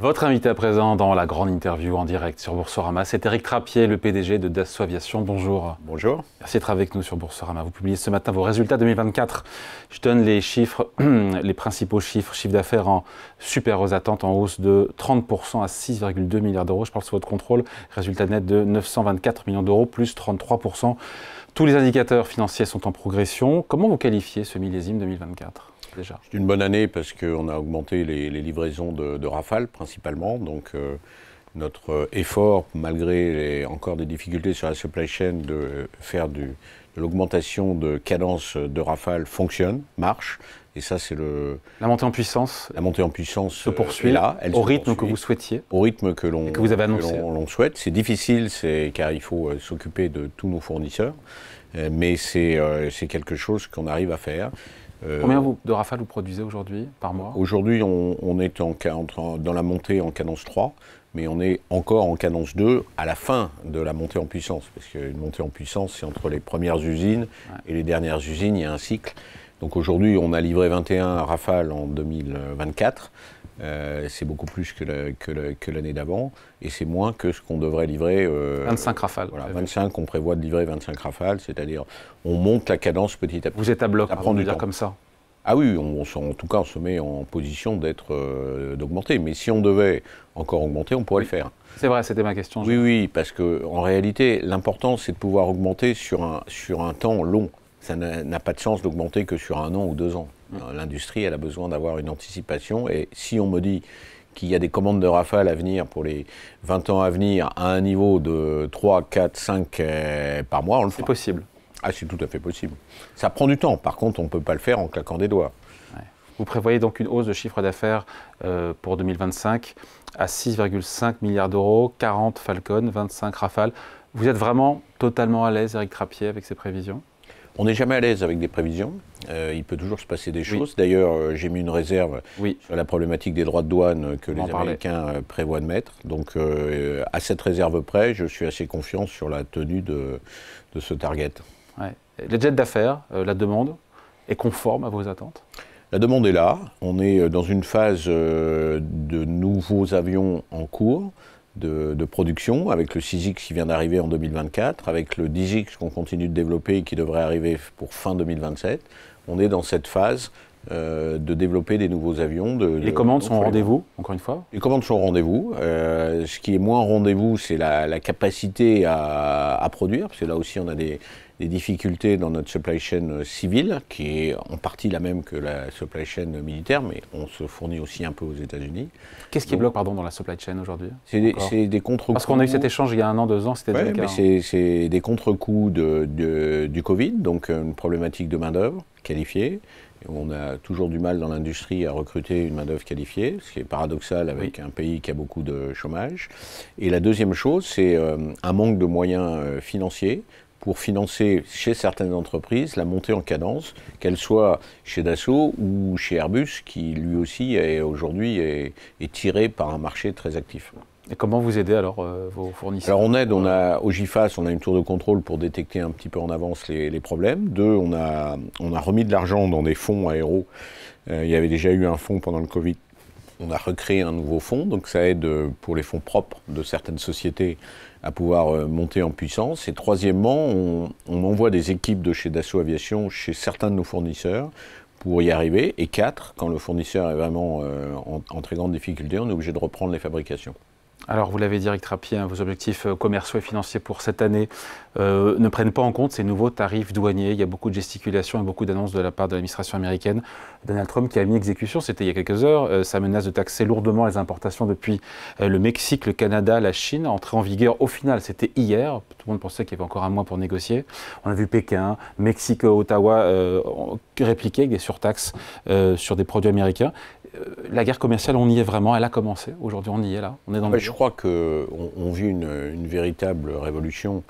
Votre invité à présent dans la grande interview en direct sur Boursorama, c'est Éric Trappier, le PDG de Dassault Aviation. Bonjour. Bonjour. Merci d'être avec nous sur Boursorama. Vous publiez ce matin vos résultats 2024. Je donne les chiffres, les principaux chiffres. Chiffre d'affaires en super aux attentes, en hausse de 30% à 6,2 milliards d'euros. Je parle sous votre contrôle. Résultat net de 924 millions d'euros, plus 33%. Tous les indicateurs financiers sont en progression. Comment vous qualifiez ce millésime 2024 ? Déjà. C'est une bonne année parce qu'on a augmenté les livraisons de Rafale principalement. Donc notre effort, malgré encore des difficultés sur la supply chain, de faire de l'augmentation de cadence de Rafale fonctionne, marche. Et ça, c'est la montée en puissance. La montée en puissance se poursuit là, au rythme que vous souhaitiez. Au rythme que vous avez annoncé. l'on souhaite. C'est difficile, car il faut s'occuper de tous nos fournisseurs. Mais c'est quelque chose qu'on arrive à faire. Combien de Rafale vous produisez aujourd'hui par mois ? Aujourd'hui, on est dans la montée en cadence 3, mais on est encore en cadence 2 à la fin de la montée en puissance. Parce qu'une montée en puissance, c'est entre les premières usines et les dernières usines, il y a un cycle. Donc aujourd'hui, on a livré 21 Rafale en 2024. C'est beaucoup plus que l'année d'avant, et c'est moins que ce qu'on devrait livrer. 25 Rafale. Voilà, 25, on prévoit de livrer 25 Rafale, c'est-à-dire on monte la cadence petit à petit. Vous êtes à bloc, ça prend du dire temps. Comme ça. Ah oui, en tout cas, on se met en position d'augmenter. Mais si on devait encore augmenter, on pourrait le faire. C'est vrai, c'était ma question. Oui, parce qu'en réalité, l'important, c'est de pouvoir augmenter sur un temps long. Ça n'a pas de sens d'augmenter que sur 1 an ou 2 ans. L'industrie, elle a besoin d'avoir une anticipation. Et si on me dit qu'il y a des commandes de Rafale à venir pour les 20 ans à venir à un niveau de 3, 4, 5 par mois, on le fera. C'est possible. Ah, c'est tout à fait possible. Ça prend du temps. Par contre, on ne peut pas le faire en claquant des doigts. Ouais. Vous prévoyez donc une hausse de chiffre d'affaires pour 2025 à 6,5 milliards d'euros, 40 Falcon, 25 Rafale. Vous êtes vraiment totalement à l'aise, Éric Trappier, avec ces prévisions ? On n'est jamais à l'aise avec des prévisions. Il peut toujours se passer des choses. Oui. D'ailleurs, j'ai mis une réserve sur la problématique des droits de douane que les Américains prévoient de mettre. Donc, à cette réserve près, je suis assez confiant sur la tenue de ce target. Ouais. Les jets d'affaires, la demande est conforme à vos attentes ? La demande est là. On est dans une phase de nouveaux avions en cours de production, avec le 6X qui vient d'arriver en 2024, avec le 10X qu'on continue de développer et qui devrait arriver pour fin 2027. On est dans cette phase de développer des nouveaux avions. Les commandes sont au rendez-vous, encore une fois ? Les commandes sont au rendez-vous. Ce qui est moins au rendez-vous, c'est la capacité à produire, parce que là aussi on a des difficultés dans notre supply chain civile, qui est en partie la même que la supply chain militaire, mais on se fournit aussi un peu aux États-Unis. Qu'est-ce qui bloque dans la supply chain aujourd'hui ? C'est des contre-coups. Parce qu'on a eu cet échange il y a 1 an, 2 ans, c'était déjà le cas. C'est des contre-coups du Covid, donc une problématique de main-d'œuvre qualifiée. On a toujours du mal dans l'industrie à recruter une main-d'œuvre qualifiée, ce qui est paradoxal avec un pays qui a beaucoup de chômage. Et la deuxième chose, c'est un manque de moyens financiers pour financer chez certaines entreprises la montée en cadence, qu'elle soit chez Dassault ou chez Airbus, qui lui aussi aujourd'hui est tiré par un marché très actif. Et comment vous aidez alors vos fournisseurs ? Alors on aide, au GIFAS, on a une tour de contrôle pour détecter un petit peu en avance les problèmes. 2, on a remis de l'argent dans des fonds aéros. Il y avait déjà eu un fonds pendant le Covid. On a recréé un nouveau fonds, donc ça aide pour les fonds propres de certaines sociétés à pouvoir monter en puissance. Et troisièmement, on envoie des équipes de chez Dassault Aviation chez certains de nos fournisseurs pour y arriver. Et 4, quand le fournisseur est vraiment en très grande difficulté, on est obligé de reprendre les fabrications. Alors, vous l'avez dit, Éric Trappier, vos objectifs commerciaux et financiers pour cette année ne prennent pas en compte ces nouveaux tarifs douaniers. Il y a beaucoup de gesticulations et beaucoup d'annonces de la part de l'administration américaine. Donald Trump qui a mis exécution, c'était il y a quelques heures, sa menace de taxer lourdement les importations depuis le Mexique, le Canada, la Chine, entrée en vigueur au final, c'était hier. Tout le monde pensait qu'il y avait encore 1 mois pour négocier. On a vu Pékin, Mexique, Ottawa répliquer avec des surtaxes sur des produits américains. La guerre commerciale, on y est vraiment, elle a commencé. Aujourd'hui, on y est là, on est dans le... Je crois qu'on vit une véritable révolution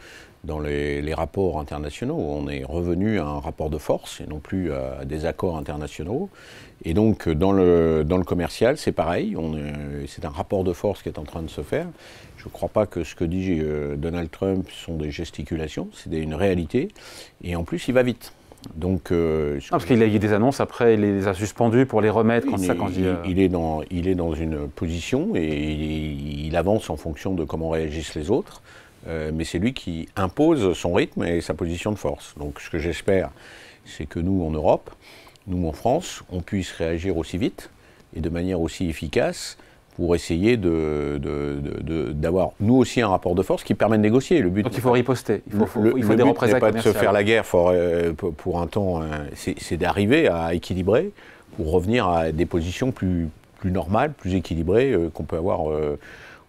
dans les rapports internationaux. On est revenu à un rapport de force et non plus à des accords internationaux. Et donc, dans le commercial, c'est pareil. C'est un rapport de force qui est en train de se faire. Je ne crois pas que ce que dit Donald Trump sont des gesticulations, c'est une réalité. Et en plus, il va vite. Donc, parce qu'il a eu des annonces, après il les a suspendues pour les remettre. Il est dans une position et il avance en fonction de comment réagissent les autres. Mais c'est lui qui impose son rythme et sa position de force. Donc ce que j'espère, c'est que nous, en Europe, nous, en France, on puisse réagir aussi vite et de manière aussi efficace pour essayer d'avoir, nous aussi, un rapport de force qui permet de négocier. Le but, donc il faut riposter, il faut des représailles. représailles Le but n'est pas de se commerciales. faire la guerre pour un temps, c'est d'arriver à équilibrer pour revenir à des positions plus normales, plus équilibrées qu'on peut avoir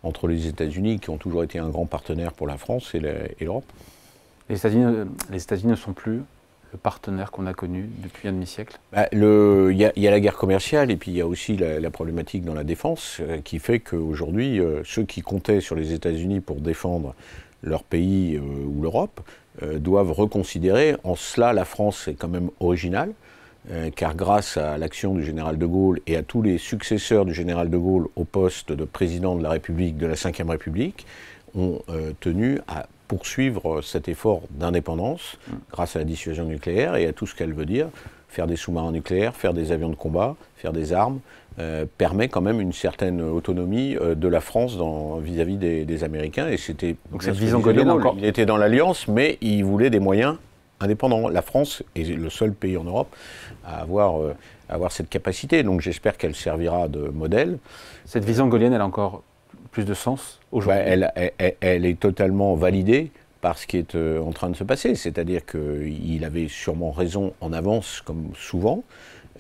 entre les États-Unis, qui ont toujours été un grand partenaire pour la France, et l'Europe. Les États-Unis ne sont plus le partenaire qu'on a connu depuis un demi-siècle. Il y a la guerre commerciale et puis il y a aussi la problématique dans la défense qui fait qu'aujourd'hui, ceux qui comptaient sur les États-Unis pour défendre leur pays ou l'Europe doivent reconsidérer. En cela, la France est quand même originale, car grâce à l'action du général de Gaulle et à tous les successeurs du général de Gaulle au poste de président de la République, de la Ve République, ont tenu à poursuivre cet effort d'indépendance grâce à la dissuasion nucléaire et à tout ce qu'elle veut dire. Faire des sous-marins nucléaires, faire des avions de combat, faire des armes, permet quand même une certaine autonomie de la France vis-à-vis des Américains. Et c'était donc cette vision gaullienne encore. Il était dans l'Alliance, mais il voulait des moyens indépendants. La France est le seul pays en Europe à avoir cette capacité. Donc j'espère qu'elle servira de modèle. Cette vision gaullienne, elle a encore plus de sens aujourd'hui? Elle est totalement validée par ce qui est en train de se passer. C'est-à-dire qu'il avait sûrement raison en avance, comme souvent.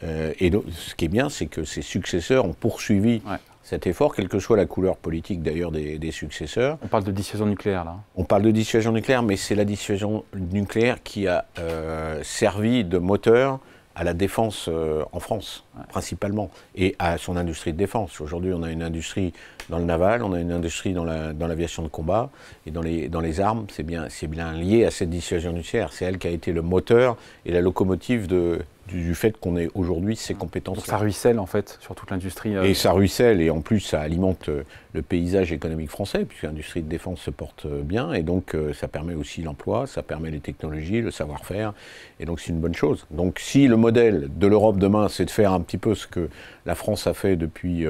Et ce qui est bien, c'est que ses successeurs ont poursuivi cet effort, quelle que soit la couleur politique d'ailleurs des successeurs. On parle de dissuasion nucléaire, là. On parle de dissuasion nucléaire, mais c'est la dissuasion nucléaire qui a servi de moteur à la défense en France, principalement, et à son industrie de défense. Aujourd'hui, on a une industrie dans le naval, on a une industrie dans l'aviation de combat, et dans les armes, c'est bien lié à cette dissuasion nucléaire. C'est elle qui a été le moteur et la locomotive du fait qu'on ait aujourd'hui ces compétences. Donc ça ruisselle, en fait, sur toute l'industrie. Et ça ruisselle, et en plus, ça alimente le paysage économique français, puisque l'industrie de défense se porte bien, et donc ça permet aussi l'emploi, ça permet les technologies, le savoir-faire, et donc c'est une bonne chose. Donc si le modèle de l'Europe demain, c'est de faire un petit peu ce que la France a fait depuis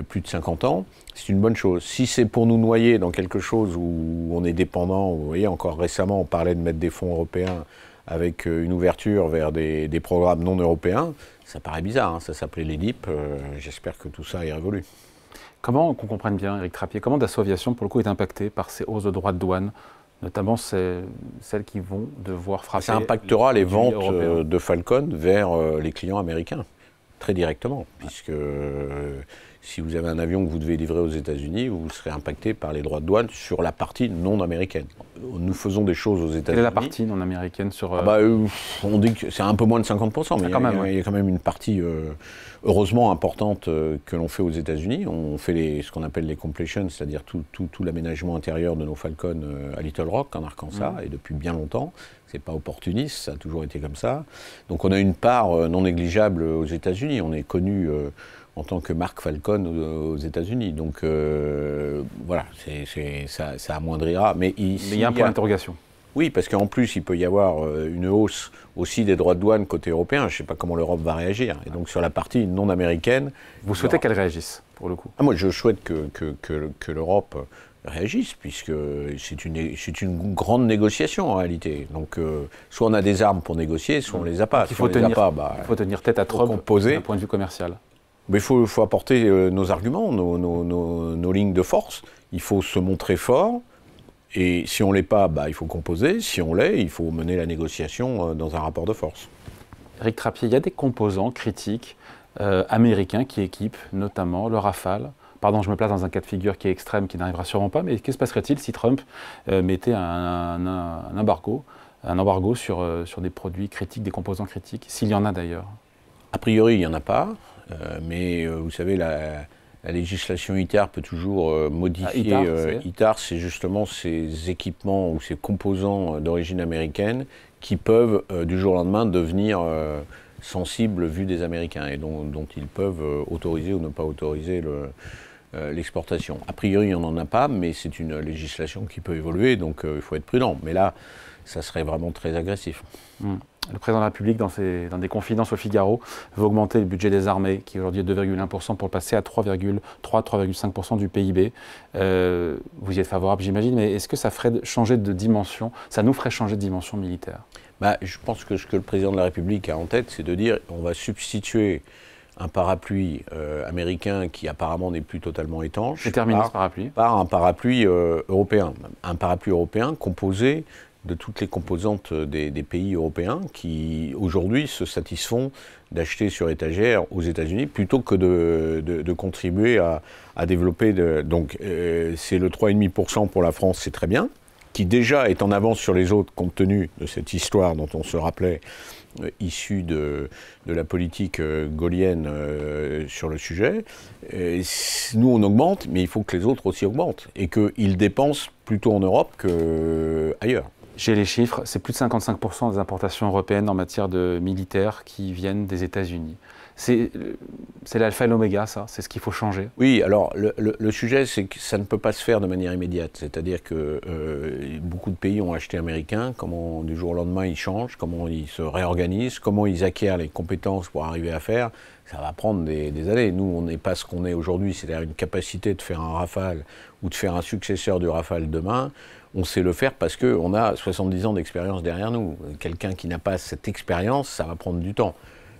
plus de 50 ans, c'est une bonne chose. Si c'est pour nous noyer dans quelque chose où on est dépendant, vous voyez, encore récemment, on parlait de mettre des fonds européens avec une ouverture vers des programmes non européens, ça paraît bizarre, hein. Ça s'appelait l'EDIP, j'espère que tout ça est révolu. Comment, qu'on comprenne bien, Éric Trappier, comment Dassault Aviation, pour le coup, est impacté par ces hausses de droits de douane, notamment celles qui vont devoir frapper... Ça impactera les ventes de Falcon vers les clients américains, très directement, puisque si vous avez un avion que vous devez livrer aux États-Unis, vous serez impacté par les droits de douane sur la partie non américaine. Nous faisons des choses aux États-Unis. Quelle est la partie non américaine sur... on dit que c'est un peu moins de 50%, mais il y a quand même une partie heureusement importante que l'on fait aux États-Unis. On fait ce qu'on appelle les completions, c'est-à-dire tout l'aménagement intérieur de nos Falcon à Little Rock, en Arkansas, et depuis bien longtemps. C'est pas opportuniste, ça a toujours été comme ça. Donc on a une part non négligeable aux États-Unis. On est connu en tant que marque Falcon aux États-Unis. Donc voilà, ça amoindrira. Mais il y a un point d'interrogation. Oui, parce qu'en plus, il peut y avoir une hausse aussi des droits de douane côté européen. Je ne sais pas comment l'Europe va réagir. Et donc sur la partie non américaine... Vous souhaitez qu'elle réagisse, pour le coup? Moi, je souhaite que l'Europe réagisse, puisque c'est une grande négociation en réalité. Donc soit on a des armes pour négocier, soit on ne les a pas. Il faut tenir tête à Trump d'un point de vue commercial. Mais il faut apporter nos arguments, nos lignes de force. Il faut se montrer fort. Et si on ne l'est pas, il faut composer. Si on l'est, il faut mener la négociation dans un rapport de force. Éric Trappier, il y a des composants critiques américains qui équipent notamment le Rafale. Pardon, je me place dans un cas de figure qui est extrême, qui n'arrivera sûrement pas, mais que se passerait-il si Trump mettait un embargo sur des produits critiques, des composants critiques, s'il y en a d'ailleurs? A priori, il n'y en a pas. Mais vous savez, la législation ITAR peut toujours modifier. ITAR, c'est justement ces équipements ou ces composants d'origine américaine qui peuvent, du jour au lendemain, devenir sensibles vus des Américains et dont ils peuvent autoriser ou ne pas autoriser l'exportation. A priori, on n'en a pas, mais c'est une législation qui peut évoluer, donc il faut être prudent. Mais là, ça serait vraiment très agressif. Le président de la République, dans des confidences au Figaro, veut augmenter le budget des armées, qui aujourd'hui est de 2,1%, pour le passer à 3,5% du PIB. Vous y êtes favorable, j'imagine, mais est-ce que ça ferait changer de dimension, ça nous ferait changer de dimension militaire? Je pense que ce que le président de la République a en tête, c'est de dire on va substituer un parapluie américain qui apparemment n'est plus totalement étanche. C'est terminé ce parapluie. Par un parapluie européen. Un parapluie européen composé de toutes les composantes des pays européens qui aujourd'hui se satisfont d'acheter sur étagère aux États-Unis plutôt que de contribuer à développer. Donc c'est le 3,5% pour la France, c'est très bien, qui déjà est en avance sur les autres compte tenu de cette histoire dont on se rappelait issue de la politique gaullienne sur le sujet. Nous on augmente, mais il faut que les autres aussi augmentent et qu'ils dépensent plutôt en Europe qu'ailleurs. J'ai les chiffres, c'est plus de 55% des importations européennes en matière de militaires qui viennent des États-Unis. C'est l'alpha et l'oméga, ça? C'est ce qu'il faut changer? Oui, alors le sujet, c'est que ça ne peut pas se faire de manière immédiate. C'est-à-dire que beaucoup de pays ont acheté américain, comment du jour au lendemain ils changent, comment ils se réorganisent, comment ils acquièrent les compétences pour arriver à faire. Ça va prendre des années. Nous, on n'est pas ce qu'on est aujourd'hui, c'est-à-dire une capacité de faire un Rafale ou de faire un successeur du Rafale demain. On sait le faire parce qu'on a 70 ans d'expérience derrière nous. Quelqu'un qui n'a pas cette expérience, ça va prendre du temps.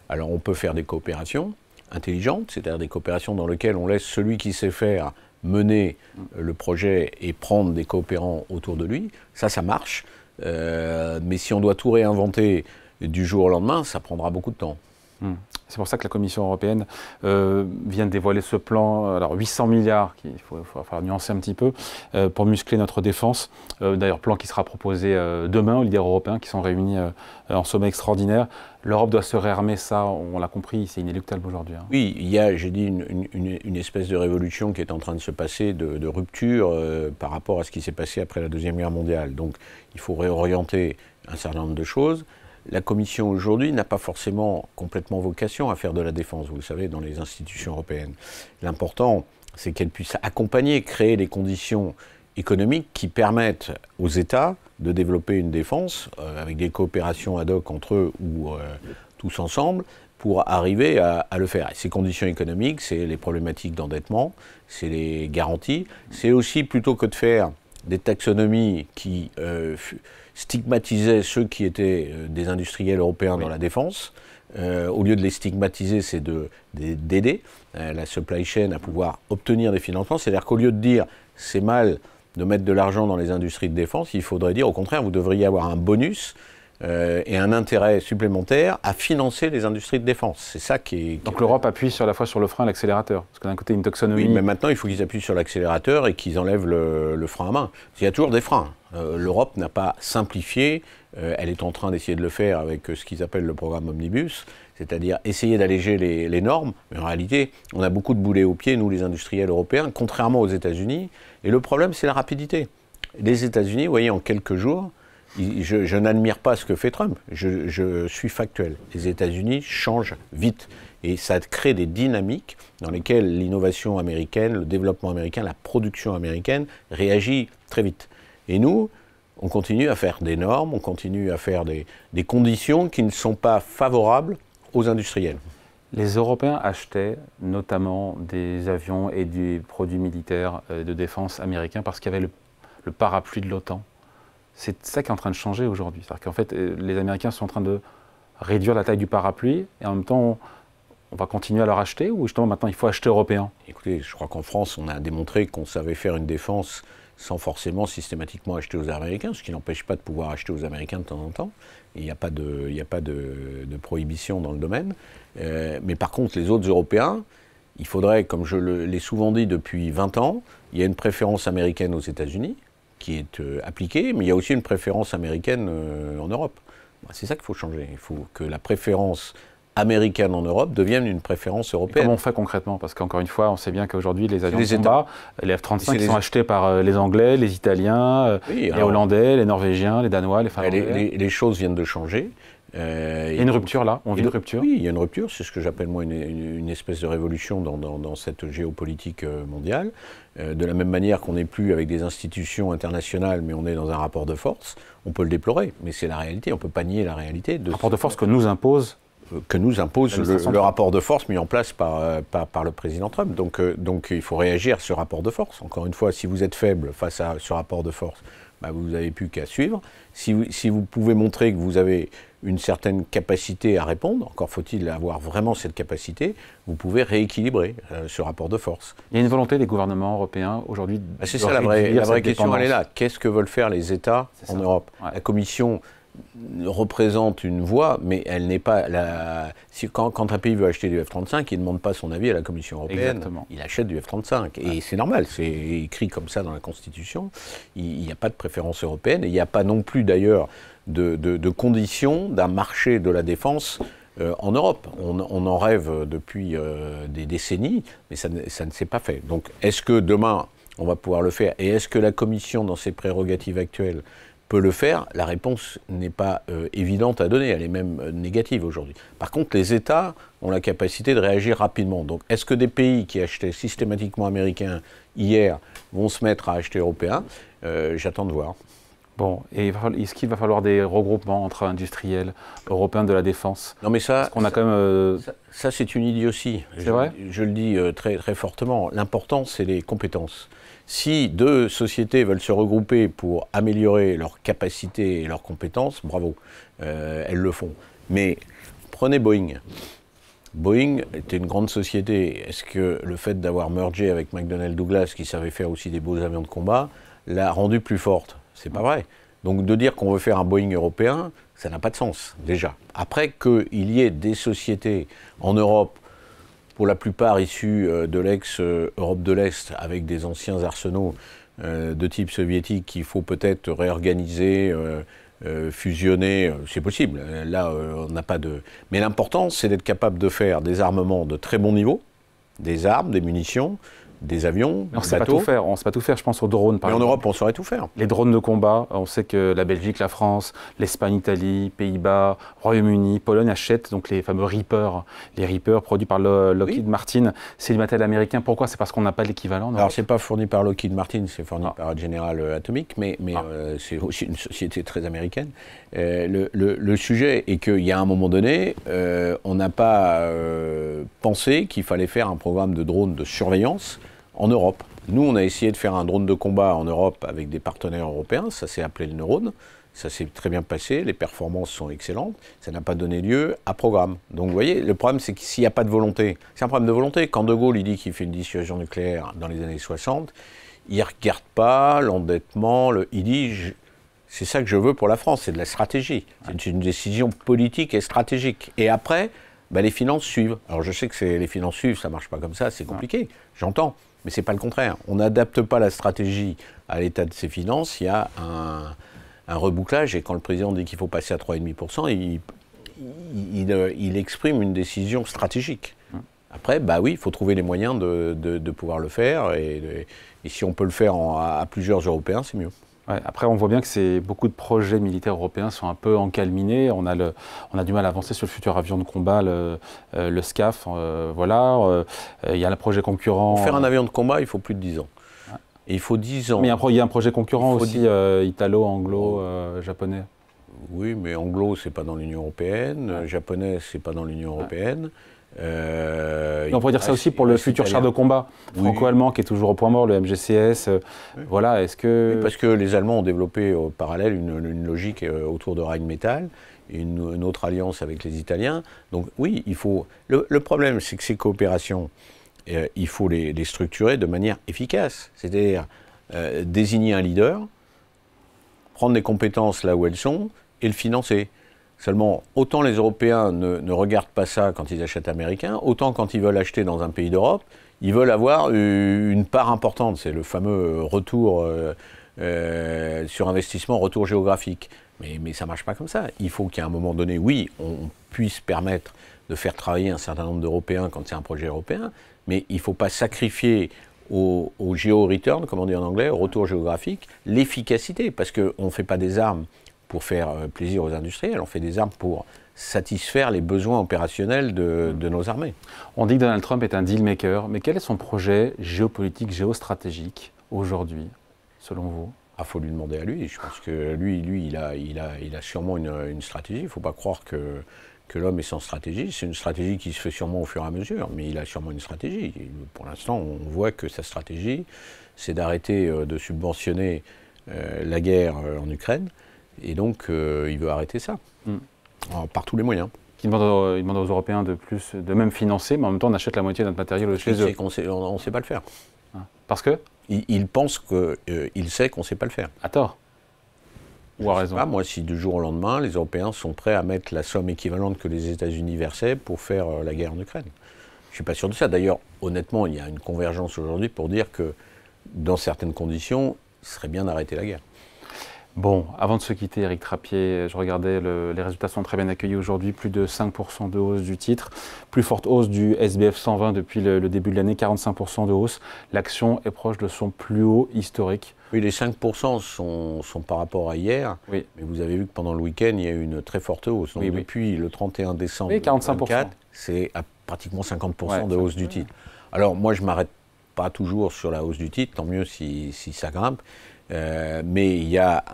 Alors on peut faire des coopérations intelligentes, c'est-à-dire des coopérations dans lesquelles on laisse celui qui sait faire mener le projet et prendre des coopérants autour de lui. Ça marche. Mais si on doit tout réinventer du jour au lendemain, ça prendra beaucoup de temps. C'est pour ça que la Commission européenne vient de dévoiler ce plan, alors 800 milliards, il faut falloir nuancer un petit peu, pour muscler notre défense. D'ailleurs, plan qui sera proposé demain aux leaders européens qui sont réunis en sommet extraordinaire. L'Europe doit se réarmer, ça, on l'a compris, c'est inéluctable aujourd'hui. Oui, il y a, j'ai dit, une espèce de révolution qui est en train de se passer, de rupture par rapport à ce qui s'est passé après la Deuxième Guerre mondiale. Donc, il faut réorienter un certain nombre de choses. La Commission aujourd'hui n'a pas forcément complètement vocation à faire de la défense, vous le savez, dans les institutions européennes. L'important, c'est qu'elle puisse accompagner, créer les conditions économiques qui permettent aux États de développer une défense avec des coopérations ad hoc entre eux ou tous ensemble pour arriver à le faire. Et ces conditions économiques, c'est les problématiques d'endettement, c'est les garanties, c'est aussi plutôt que de faire des taxonomies qui stigmatisaient ceux qui étaient des industriels européens dans la défense. Au lieu de les stigmatiser, c'est d'aider la supply chain à pouvoir obtenir des financements. C'est-à-dire qu'au lieu de dire c'est mal de mettre de l'argent dans les industries de défense, il faudrait dire au contraire, vous devriez avoir un bonus et un intérêt supplémentaire à financer les industries de défense. C'est ça qui est... Donc l'Europe appuie à la fois sur le frein et l'accélérateur. Parce que d'un côté, une taxonomie... Oui, mais maintenant, il faut qu'ils appuient sur l'accélérateur et qu'ils enlèvent le frein à main. Il y a toujours des freins. L'Europe n'a pas simplifié. Elle est en train d'essayer de le faire avec ce qu'ils appellent le programme Omnibus, c'est-à-dire essayer d'alléger les normes. Mais en réalité, on a beaucoup de boulets aux pieds, nous, les industriels européens, contrairement aux États-Unis. Et le problème, c'est la rapidité. Les États-Unis, vous voyez, en quelques jours... Je n'admire pas ce que fait Trump, je suis factuel. Les États-Unis changent vite et ça crée des dynamiques dans lesquelles l'innovation américaine, le développement américain, la production américaine réagit très vite. Et nous, on continue à faire des normes, on continue à faire des conditions qui ne sont pas favorables aux industriels. Les Européens achetaient notamment des avions et des produits militaires de défense américains parce qu'il y avait le parapluie de l'OTAN. C'est ça qui est en train de changer aujourd'hui. C'est-à-dire qu'en fait, les Américains sont en train de réduire la taille du parapluie et en même temps, on va continuer à leur acheter ou justement maintenant il faut acheter européen? Écoutez, je crois qu'en France, on a démontré qu'on savait faire une défense sans forcément systématiquement acheter aux Américains, ce qui n'empêche pas de pouvoir acheter aux Américains de temps en temps. Il n'y a pas de prohibition dans le domaine. Mais par contre, les autres Européens, il faudrait, comme je l'ai souvent dit depuis 20 ans, il y a une préférence américaine aux États-Unis, qui est appliquée, mais il y a aussi une préférence américaine en Europe. C'est ça qu'il faut changer. Il faut que la préférence américaine en Europe devienne une préférence européenne. Et comment on fait concrètement? Parce qu'encore une fois, on sait bien qu'aujourd'hui, les avions de combat, les F-35 sont achetés par les Anglais, les Italiens, les Hollandais, les Norvégiens, les Danois, les Finlandais. Les choses viennent de changer. Il y a une rupture là, on vit une rupture. Oui, il y a une rupture, c'est ce que j'appelle moi une espèce de révolution dans cette géopolitique mondiale. De la même manière qu'on n'est plus avec des institutions internationales, mais on est dans un rapport de force, on peut le déplorer, mais c'est la réalité, on ne peut pas nier la réalité. Rapport de force que nous impose le rapport de force mis en place par le président Trump. Donc il faut réagir à ce rapport de force. Encore une fois, si vous êtes faible face à ce rapport de force, bah, vous n'avez plus qu'à suivre. Si vous pouvez montrer que vous avez une certaine capacité à répondre, encore faut-il avoir vraiment cette capacité, vous pouvez rééquilibrer ce rapport de force. Il y a une volonté des gouvernements européens aujourd'hui. C'est ça la vraie question, elle est là. Qu'est-ce que veulent faire les États en Europe? La Commission représente une voix, mais elle n'est pas quand un pays veut acheter du F-35, il ne demande pas son avis à la Commission européenne. Exactement. Il achète du F-35. Et c'est normal, c'est écrit comme ça dans la Constitution. Il n'y a pas de préférence européenne, et il n'y a pas non plus d'ailleurs de conditions d'un marché de la défense en Europe. On en rêve depuis des décennies, mais ça ne s'est pas fait. Donc est-ce que demain, on va pouvoir le faire? Et est-ce que la Commission, dans ses prérogatives actuelles, peut le faire? La réponse n'est pas évidente à donner, elle est même négative aujourd'hui. Par contre, les États ont la capacité de réagir rapidement. Donc, est-ce que des pays qui achetaient systématiquement américains hier vont se mettre à acheter européens? J'attends de voir. Bon, et est-ce qu'il va falloir des regroupements entre industriels européens de la défense? Non, mais ça, qu'on a quand même, ça c'est une idiotie. C'est vrai? Je le dis très, très fortement. L'important, c'est les compétences. Si deux sociétés veulent se regrouper pour améliorer leurs capacités et leurs compétences, bravo, elles le font. Mais prenez Boeing. Boeing était une grande société. Est-ce que le fait d'avoir mergé avec McDonnell Douglas, qui savait faire aussi des beaux avions de combat, l'a rendue plus forte? C'est pas vrai. Donc de dire qu'on veut faire un Boeing européen, ça n'a pas de sens, déjà. Après qu'il y ait des sociétés en Europe, pour la plupart issus de l'ex-Europe de l'Est, avec des anciens arsenaux de type soviétique qu'il faut peut-être réorganiser, fusionner, c'est possible. Là, on n'a pas de... Mais l'important, c'est d'être capable de faire des armements de très bon niveau, des armes, des munitions, des avions, on ne sait pas tout faire. On ne sait pas tout faire, je pense aux drones par exemple. Mais en Europe, on saurait tout faire. Les drones de combat, on sait que la Belgique, la France, l'Espagne, l'Italie, Pays-Bas, Royaume-Uni, Pologne achètent donc les fameux Reaper. Les Reaper produits par Lockheed Martin, c'est du matériel américain. Pourquoi? C'est parce qu'on n'a pas l'équivalent? Alors, ce n'est pas fourni par Lockheed Martin, c'est fourni par General Atomic, mais c'est aussi une société très américaine. Le sujet est qu'il y a un moment donné, on n'a pas pensé qu'il fallait faire un programme de drones de surveillance en Europe. Nous, on a essayé de faire un drone de combat en Europe avec des partenaires européens, ça s'est appelé le Neurone, ça s'est très bien passé, les performances sont excellentes, ça n'a pas donné lieu à programme. Donc vous voyez, le problème c'est que s'il n'y a pas de volonté, c'est un problème de volonté. Quand De Gaulle il dit qu'il fait une dissuasion nucléaire dans les années 60, il ne regarde pas l'endettement, il dit c'est ça que je veux pour la France, c'est de la stratégie, c'est une décision politique et stratégique. Et après, bah, les finances suivent. Alors je sais que les finances suivent, ça ne marche pas comme ça, c'est compliqué, j'entends. Mais ce n'est pas le contraire. On n'adapte pas la stratégie à l'état de ses finances, il y a un rebouclage, et quand le président dit qu'il faut passer à 3,5%, il exprime une décision stratégique. Après, bah oui, il faut trouver les moyens de pouvoir le faire, et si on peut le faire à plusieurs Européens, c'est mieux. Ouais, après, on voit bien que beaucoup de projets militaires européens sont un peu encalminés. On a du mal à avancer sur le futur avion de combat, le SCAF. Voilà. Il y a le projet concurrent. Pour faire un avion de combat, il faut plus de 10 ans. Ouais. Et il faut 10 ans. Mais il y a un projet concurrent aussi, italo, anglo, japonais. Oui, mais anglo, c'est pas dans l'Union européenne. Japonais, c'est pas dans l'Union européenne. On pourrait dire ça aussi pour le futur char de combat franco-allemand qui est toujours au point mort, le MGCS. Voilà, est-ce que... Oui, parce que les Allemands ont développé au parallèle une logique autour de Rheinmetall, et une autre alliance avec les Italiens. Donc oui, il faut... Le problème, c'est que ces coopérations, il faut les structurer de manière efficace. C'est-à-dire désigner un leader, prendre des compétences là où elles sont, et le financer. Seulement, autant les Européens ne regardent pas ça quand ils achètent américain, autant quand ils veulent acheter dans un pays d'Europe, ils veulent avoir une part importante. C'est le fameux retour sur investissement, retour géographique. Mais ça ne marche pas comme ça. Il faut qu'à un moment donné, oui, on puisse permettre de faire travailler un certain nombre d'Européens quand c'est un projet européen, mais il ne faut pas sacrifier au geo-return, comme on dit en anglais, au retour géographique, l'efficacité, parce qu'on ne fait pas des armes pour faire plaisir aux industriels, on fait des armes pour satisfaire les besoins opérationnels de nos armées. On dit que Donald Trump est un deal maker, mais quel est son projet géopolitique, géostratégique aujourd'hui, selon vous? Il faut lui demander à lui. Je pense que lui il a sûrement une stratégie. Il ne faut pas croire que l'homme est sans stratégie. C'est une stratégie qui se fait sûrement au fur et à mesure, mais il a sûrement une stratégie. Et pour l'instant, on voit que sa stratégie, c'est d'arrêter de subventionner la guerre en Ukraine, et donc il veut arrêter ça, par tous les moyens. Il demande aux Européens de même financer, mais en même temps on achète la moitié de notre matériel chez eux. On ne sait pas le faire. Parce que il pense qu'il sait qu'on ne sait pas le faire. À tort. Ou à raison. Pas, moi, si du jour au lendemain, les Européens sont prêts à mettre la somme équivalente que les États-Unis versaient pour faire la guerre en Ukraine. Je ne suis pas sûr de ça. D'ailleurs, honnêtement, il y a une convergence aujourd'hui pour dire que, dans certaines conditions, ce serait bien d'arrêter la guerre. Bon, avant de se quitter, Éric Trappier, je regardais, les résultats sont très bien accueillis aujourd'hui, plus de 5% de hausse du titre, plus forte hausse du SBF 120 depuis le début de l'année, 45% de hausse. L'action est proche de son plus haut historique. Oui, les 5% sont par rapport à hier, oui. Mais vous avez vu que pendant le week-end, il y a eu une très forte hausse. Donc depuis le 31 décembre 2024, c'est à pratiquement 50% de hausse du titre. Alors moi, je ne m'arrête pas toujours sur la hausse du titre, tant mieux si ça grimpe. Mais il y a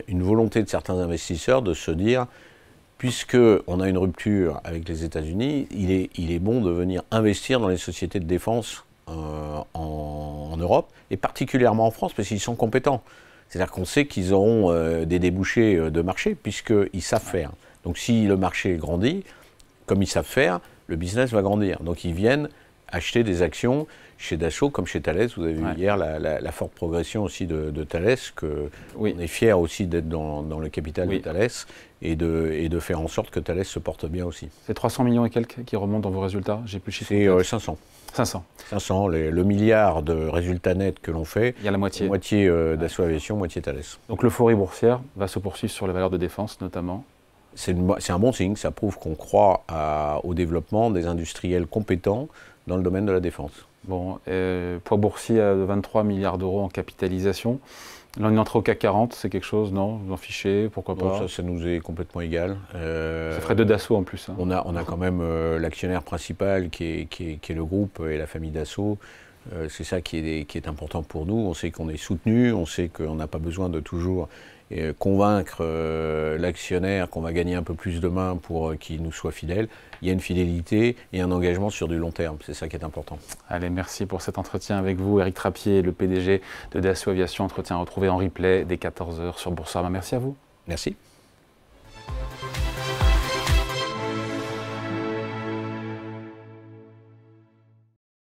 une volonté de certains investisseurs de se dire, puisqu'on a une rupture avec les États-Unis, il est bon de venir investir dans les sociétés de défense en Europe, et particulièrement en France, parce qu'ils sont compétents. C'est-à-dire qu'on sait qu'ils auront des débouchés de marché, puisqu'ils savent faire. Donc si le marché grandit, comme ils savent faire, le business va grandir. Donc ils viennent acheter des actions chez Dassault comme chez Thales. Vous avez vu hier la forte progression aussi de Thales, on est fiers aussi d'être dans le capital de Thales et de faire en sorte que Thales se porte bien aussi. C'est 300 millions et quelques qui remontent dans vos résultats? J'ai plus le chiffre. C'est 500. 500, le milliard de résultats nets que l'on fait. Il y a la moitié. Moitié Dassault Aviation, moitié Thales. Donc l'euphorie boursière va se poursuivre sur les valeurs de défense notamment. C'est un bon signe, ça prouve qu'on croit au développement des industriels compétents dans le domaine de la défense. Bon, poids boursier à 23 milliards d'euros en capitalisation. Là, on est entré au CAC 40, c'est quelque chose, non? Vous en fichez, pourquoi pas? Ça nous est complètement égal. Ça ferait deux Dassault en plus. Hein. On a quand même l'actionnaire principal qui est le groupe et la famille Dassault. C'est ça qui est important pour nous. On sait qu'on est soutenu, on sait qu'on n'a pas besoin de toujours convaincre l'actionnaire qu'on va gagner un peu plus demain pour qu'il nous soit fidèle. Il y a une fidélité et un engagement sur du long terme. C'est ça qui est important. Allez, merci pour cet entretien avec vous. Éric Trappier, le PDG de Dassault Aviation. Entretien retrouvé en replay dès 14 h sur Boursorama. Merci à vous. Merci.